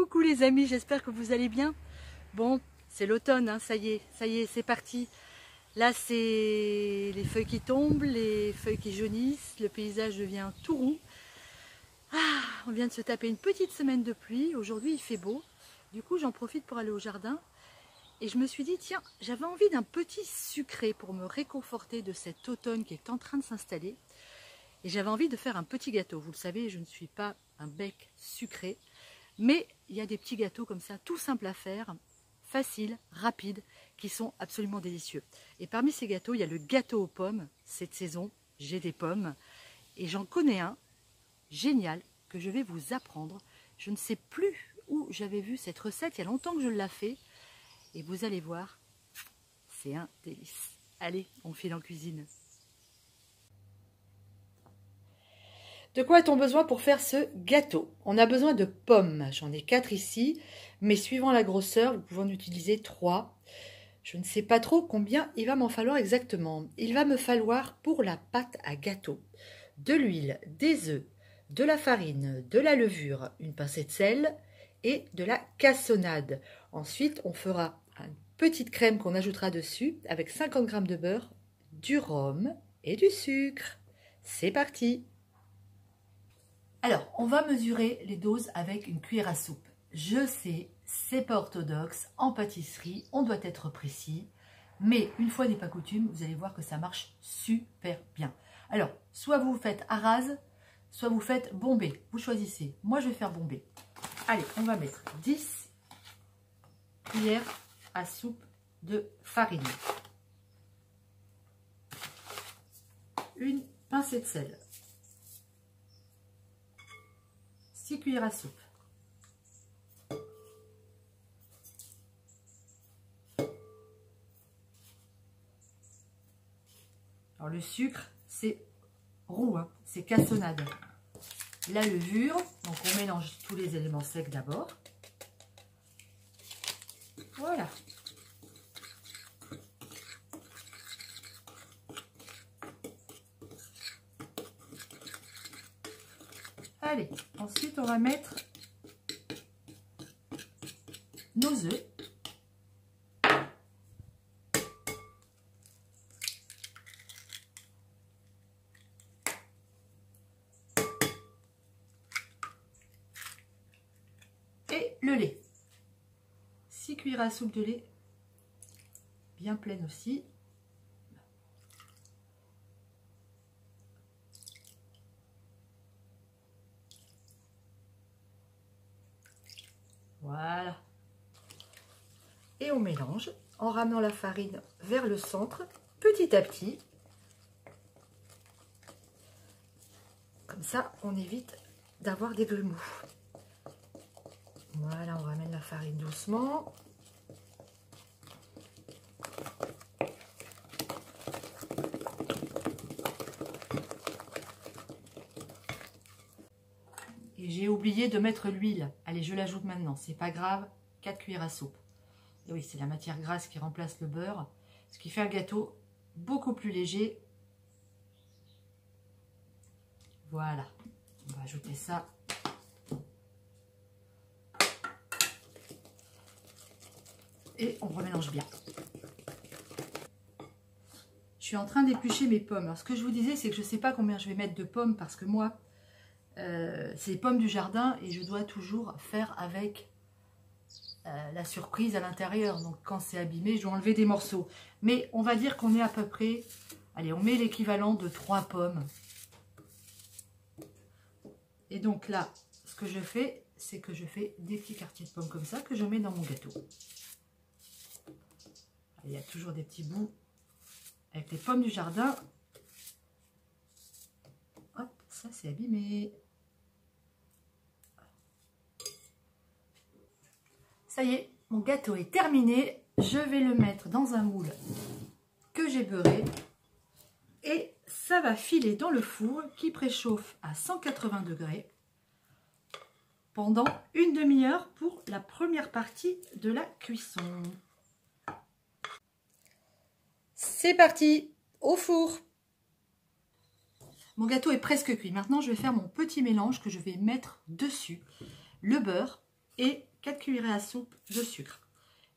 Coucou les amis, j'espère que vous allez bien. Bon, c'est l'automne, hein, ça y est, c'est parti. Là, c'est les feuilles qui tombent, les feuilles qui jaunissent, le paysage devient tout roux. Ah, on vient de se taper une petite semaine de pluie, aujourd'hui il fait beau. Du coup, j'en profite pour aller au jardin. Et je me suis dit, tiens, j'avais envie d'un petit sucré pour me réconforter de cet automne qui est en train de s'installer. Et j'avais envie de faire un petit gâteau. Vous le savez, je ne suis pas un bec sucré. Mais il y a des petits gâteaux comme ça, tout simples à faire, faciles, rapides, qui sont absolument délicieux. Et parmi ces gâteaux, il y a le gâteau aux pommes. Cette saison, j'ai des pommes. Et j'en connais un, génial, que je vais vous apprendre. Je ne sais plus où j'avais vu cette recette, il y a longtemps que je l'ai fait. Et vous allez voir, c'est un délice. Allez, on file en cuisine. De quoi a-t-on besoin pour faire ce gâteau? On a besoin de pommes. J'en ai 4 ici, mais suivant la grosseur, vous pouvez en utiliser 3. Je ne sais pas trop combien il va m'en falloir exactement. Il va me falloir pour la pâte à gâteau de l'huile, des œufs, de la farine, de la levure, une pincée de sel et de la cassonade. Ensuite, on fera une petite crème qu'on ajoutera dessus avec 50 g de beurre, du rhum et du sucre. C'est parti! Alors, on va mesurer les doses avec une cuillère à soupe. Je sais, c'est pas orthodoxe, en pâtisserie, on doit être précis, mais une fois n'est pas coutume, vous allez voir que ça marche super bien. Alors, soit vous faites à rase, soit vous faites bombé, vous choisissez. Moi, je vais faire bombé. Allez, on va mettre 10 cuillères à soupe de farine, une pincée de sel, 6 cuillères à soupe, alors le sucre c'est roux, hein, c'est cassonade, la levure, donc on mélange tous les éléments secs d'abord, voilà. Allez, ensuite on va mettre nos œufs. Et le lait. 6 cuillères à soupe de lait, bien pleine aussi. Voilà. Et on mélange en ramenant la farine vers le centre, petit à petit. Comme ça, on évite d'avoir des grumeaux. Voilà, on ramène la farine doucement. Et j'ai oublié de mettre l'huile. Allez, je l'ajoute maintenant, c'est pas grave. 4 cuillères à soupe. Et oui, c'est la matière grasse qui remplace le beurre, ce qui fait un gâteau beaucoup plus léger. Voilà, on va ajouter ça. Et on remélange bien. Je suis en train d'éplucher mes pommes. Alors, ce que je vous disais, c'est que je ne sais pas combien je vais mettre de pommes parce que moi, c'est les pommes du jardin et je dois toujours faire avec la surprise à l'intérieur. Donc, quand c'est abîmé, je dois enlever des morceaux. Mais on va dire qu'on est à peu près... Allez, on met l'équivalent de 3 pommes. Et donc là, ce que je fais, c'est que je fais des petits quartiers de pommes comme ça que je mets dans mon gâteau. Il y a toujours des petits bouts avec les pommes du jardin. Hop, ça c'est abîmé. Ça y est, mon gâteau est terminé. Je vais le mettre dans un moule que j'ai beurré. Et ça va filer dans le four qui préchauffe à 180 degrés pendant une demi-heure pour la première partie de la cuisson. C'est parti, au four. Mon gâteau est presque cuit. Maintenant, je vais faire mon petit mélange que je vais mettre dessus. Le beurre et 4 cuillerées à soupe de sucre.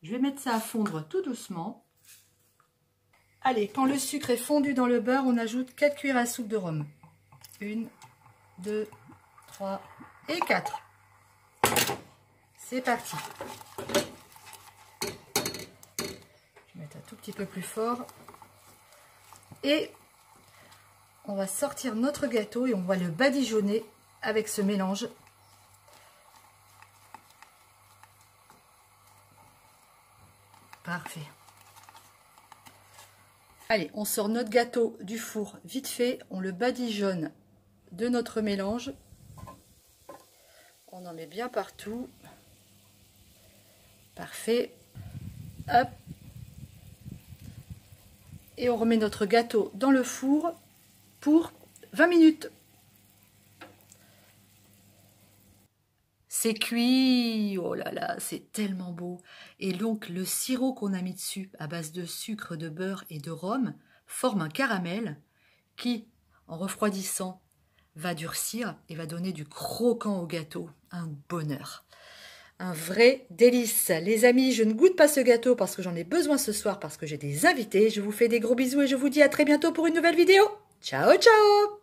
Je vais mettre ça à fondre tout doucement. Allez, quand le sucre est fondu dans le beurre, on ajoute 4 cuillères à soupe de rhum. 1, 2, 3 et 4. C'est parti. Je vais mettre un tout petit peu plus fort. Et on va sortir notre gâteau et on va le badigeonner avec ce mélange. Parfait. Allez, on sort notre gâteau du four vite fait. On le badigeonne de notre mélange. On en met bien partout. Parfait. Hop. Et on remet notre gâteau dans le four pour 20 minutes. C'est cuit. Oh là là, c'est tellement beau. Et donc le sirop qu'on a mis dessus à base de sucre, de beurre et de rhum forme un caramel qui, en refroidissant, va durcir et va donner du croquant au gâteau. Un bonheur. Un vrai délice. Les amis, je ne goûte pas ce gâteau parce que j'en ai besoin ce soir parce que j'ai des invités. Je vous fais des gros bisous et je vous dis à très bientôt pour une nouvelle vidéo. Ciao, ciao!